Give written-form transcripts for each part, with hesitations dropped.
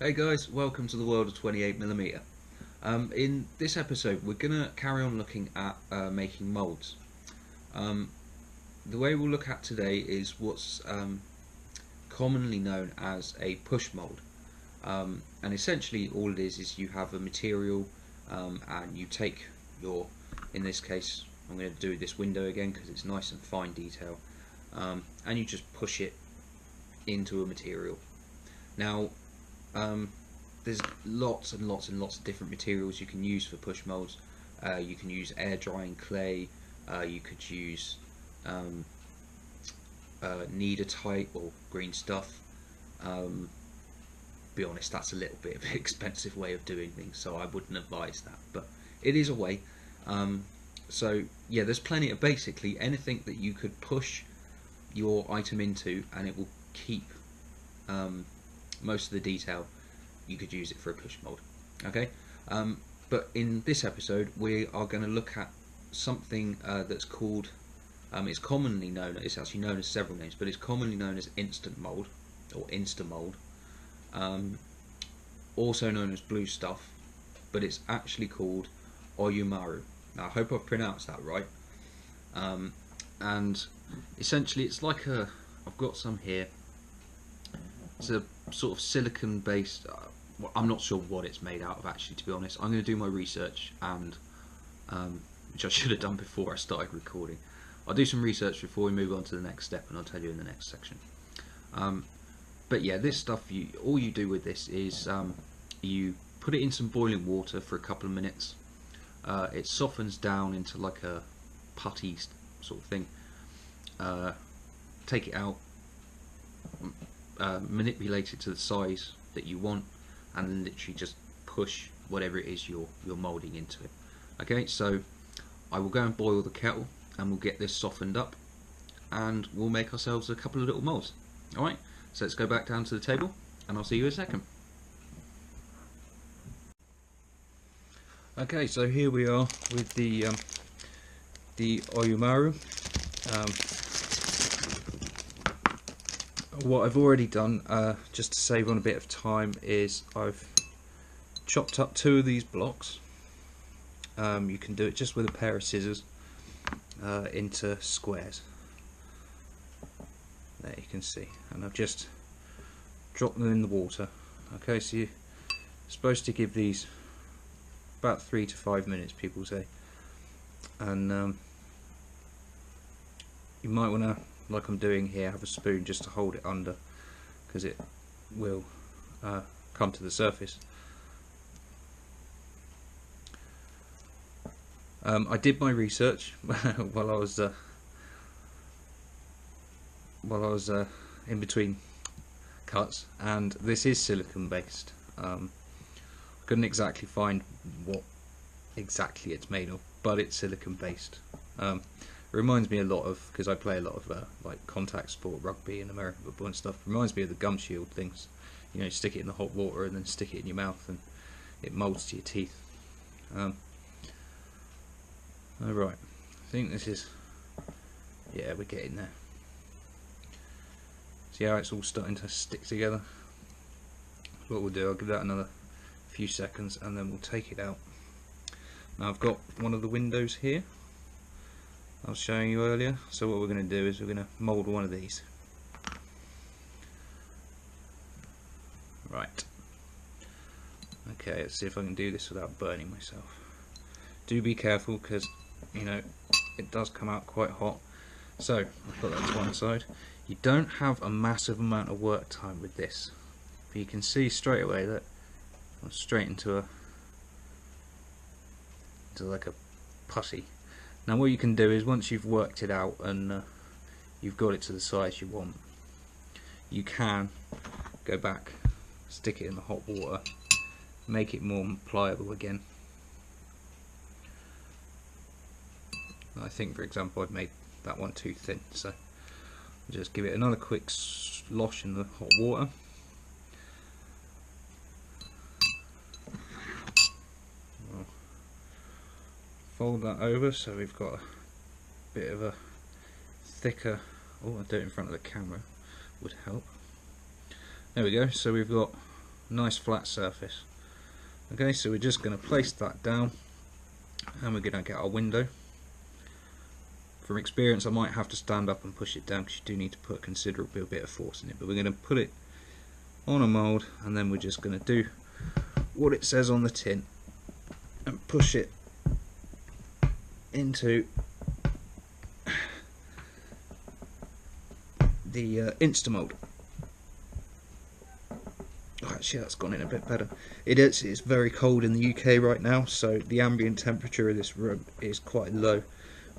Hey guys, welcome to the world of 28mm. In this episode we're going to carry on looking at making moulds. The way we'll look at today is what's commonly known as a push mould. And essentially all it is you have a material and you take your, in this case I'm going to do this window again because it's nice and fine detail, and you just push it into a material. Now there's lots and lots of different materials you can use for push molds. You can use air drying clay, you could use kneader type or green stuff. Be honest, that's a little bit of an expensive way of doing things, so I wouldn't advise that, but it is a way. So yeah, there's plenty of basically anything that you could push your item into and it will keep most of the detail. You could use it for a push mold. Okay, but in this episode we are going to look at something that's called it's commonly known, it's actually known as several names, but it's commonly known as instant mold or insta mold, also known as blue stuff, but it's actually called Oyumaru. Now I hope I've pronounced that right. And essentially it's like a, I've got some here. It's a sort of silicon based, I'm not sure what it's made out of actually, to be honest. I'm going to do my research, and which I should have done before I started recording. I'll do some research before we move on to the next step, and I'll tell you in the next section. But yeah, this stuff, all you do with this is you put it in some boiling water for a couple of minutes. It softens down into like a putty sort of thing. Take it out, manipulate it to the size that you want, and then literally just push whatever it is you're moulding into it. Okay, so I will go and boil the kettle and we'll get this softened up and we'll make ourselves a couple of little moulds. Alright, so let's go back down to the table and I'll see you in a second. Okay, so here we are with the Oyumaru. What I've already done, just to save on a bit of time, is I've chopped up 2 of these blocks. You can do it just with a pair of scissors into squares. There you can see, and I've just dropped them in the water. Okay, so you're supposed to give these about 3 to 5 minutes, people say, and you might want to, like I'm doing here, have a spoon just to hold it under, because it will come to the surface. I did my research while I was in between cuts, and this is silicone based. I couldn't exactly find what exactly it's made of, but it's silicone based. It reminds me a lot of, because I play a lot of like contact sport, rugby and American football and stuff. It reminds me of the gum shield things. You know, you stick it in the hot water and then stick it in your mouth and it moulds to your teeth. Alright, I think this is, yeah, we're getting there. See how it's all starting to stick together? What we'll do, I'll give that another few seconds and then we'll take it out. Now I've got one of the windows here I was showing you earlier, so what we're going to do is we're going to mould one of these. Right. Okay, let's see if I can do this without burning myself. Do be careful, because you know it does come out quite hot. So I'll put that to one side. You don't have a massive amount of work time with this, but you can see straight away that I'm straight into like a putty. Now what you can do is, once you've worked it out and you've got it to the size you want, you can go back, stick it in the hot water, make it more pliable again. I think, for example, I've made that one too thin, so I'll just give it another quick slosh in the hot water. I'll fold that over so we've got a bit of a thicker, oh, I'll do it in front of the camera, would help. There we go, so we've got nice flat surface. Okay, so we're just going to place that down, and we're going to get our window. From experience, I might have to stand up and push it down because you do need to put a considerable bit of force in it, but we're going to put it on a mould, and then we're just going to do what it says on the tin and push it into the Instamold. Oh, actually, that's gone in a bit better. It's very cold in the UK right now, so the ambient temperature of this room is quite low,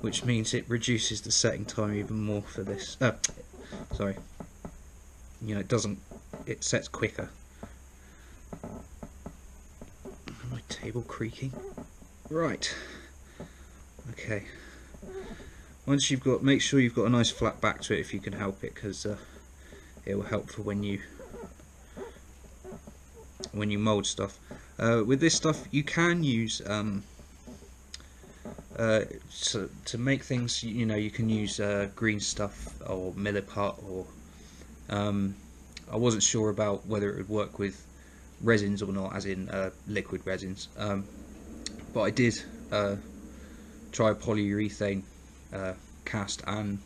which means it reduces the setting time even more for this. Sorry, you know, it sets quicker. My table creaking. Right. Okay. Once you've got, make sure you've got a nice flat back to it if you can help it, because it will help for when you mould stuff. With this stuff, you can use to make things. You know, you can use green stuff or milliput, or I wasn't sure about whether it would work with resins or not, as in liquid resins. But I did try a polyurethane cast, and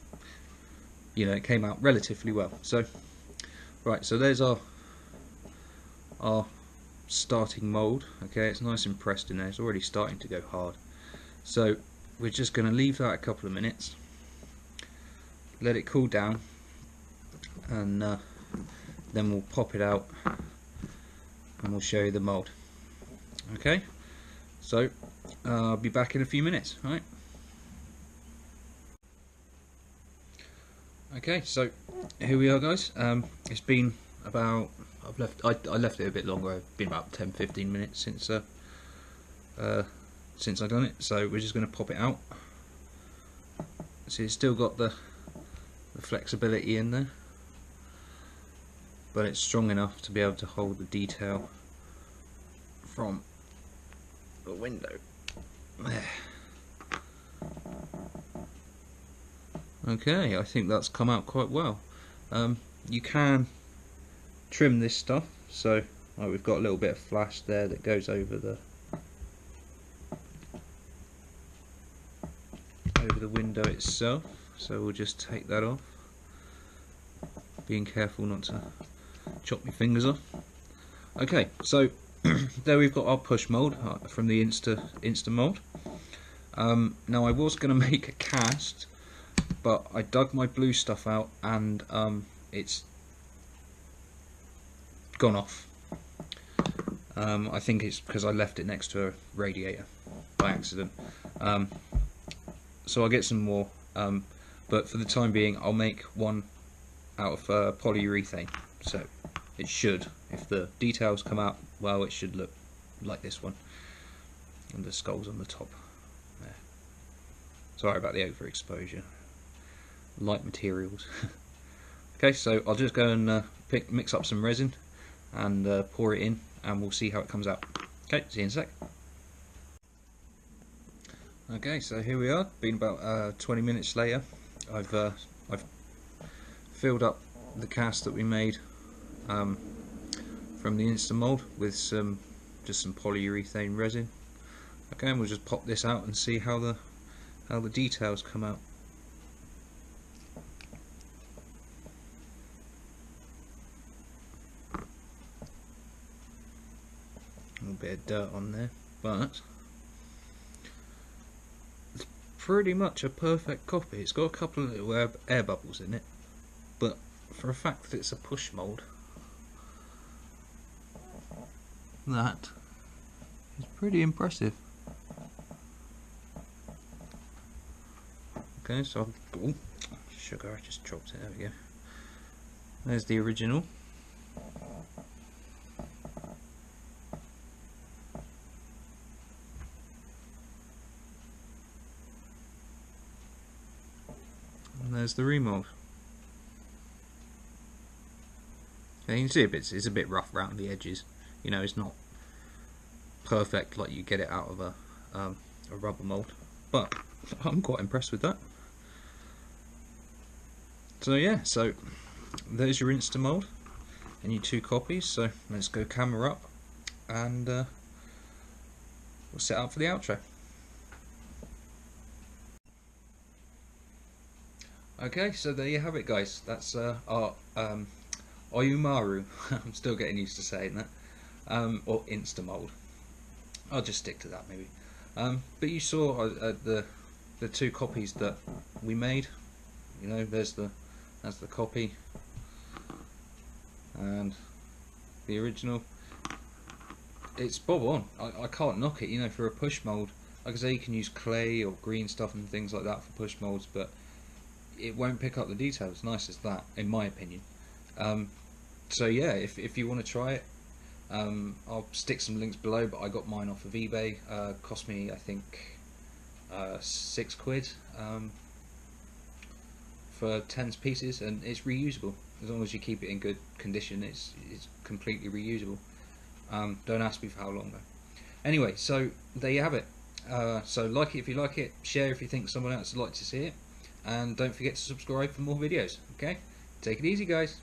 you know, it came out relatively well. So right, so there's our starting mould. Okay, it's nice and pressed in there, it's already starting to go hard. So we're just going to leave that a couple of minutes, let it cool down, and then we'll pop it out and we'll show you the mould. Okay, so I'll be back in a few minutes. Right. Okay, so here we are, guys. It's been about, I left it a bit longer. It's been about 10-15 minutes since I've done it. So we're just going to pop it out. So it's still got the flexibility in there, but it's strong enough to be able to hold the detail from the window. There. Okay, I think that's come out quite well. You can trim this stuff, so we've got a little bit of flash there that goes over the window itself, so we'll just take that off, being careful not to chop my fingers off. Okay, so there we've got our push mould from the Instamold. Now I was going to make a cast, but I dug my blue stuff out and it's gone off. I think it's because I left it next to a radiator by accident. So I'll get some more, but for the time being I'll make one out of polyurethane. So it should, if the details come out well, it should look like this one, and the skull's on the top there. Sorry about the overexposure. Light materials. Okay, so I'll just go and mix up some resin and pour it in, and we'll see how it comes out. Okay, see you in a sec. Okay, so here we are. Been about 20 minutes later. I've filled up the cast that we made from the Instamold with just some polyurethane resin. Okay, and we'll just pop this out and see how the details come out. A little bit of dirt on there, but it's pretty much a perfect copy. It's got a couple of little air bubbles in it, but for a fact that it's a push mould, that is pretty impressive. Okay, so oh, sugar, I just dropped it. There we go. There's the original. And there's the remold. Okay, you can see it's a bit rough around the edges. You know, it's not perfect like you get it out of a rubber mold, but I'm quite impressed with that. So yeah, so there's your Instamold. I need 2 copies, so let's go camera up and we'll set up for the outro. Okay, so there you have it, guys. That's our Oyumaru. I'm still getting used to saying that. Or Instamold. I'll just stick to that maybe. But you saw the 2 copies that we made. You know, that's the copy and the original. It's bob on. I can't knock it. You know, for a push mold, like I say, you can use clay or green stuff and things like that for push molds, but it won't pick up the details nice as that, in my opinion. So yeah, if you want to try it, I'll stick some links below, but I got mine off of eBay. Cost me, I think, £6 for 10 pieces, and it's reusable as long as you keep it in good condition. It's completely reusable. Don't ask me for how long though. Anyway, so there you have it. So like it if you like it, share if you think someone else would like to see it, and don't forget to subscribe for more videos. Okay, take it easy, guys.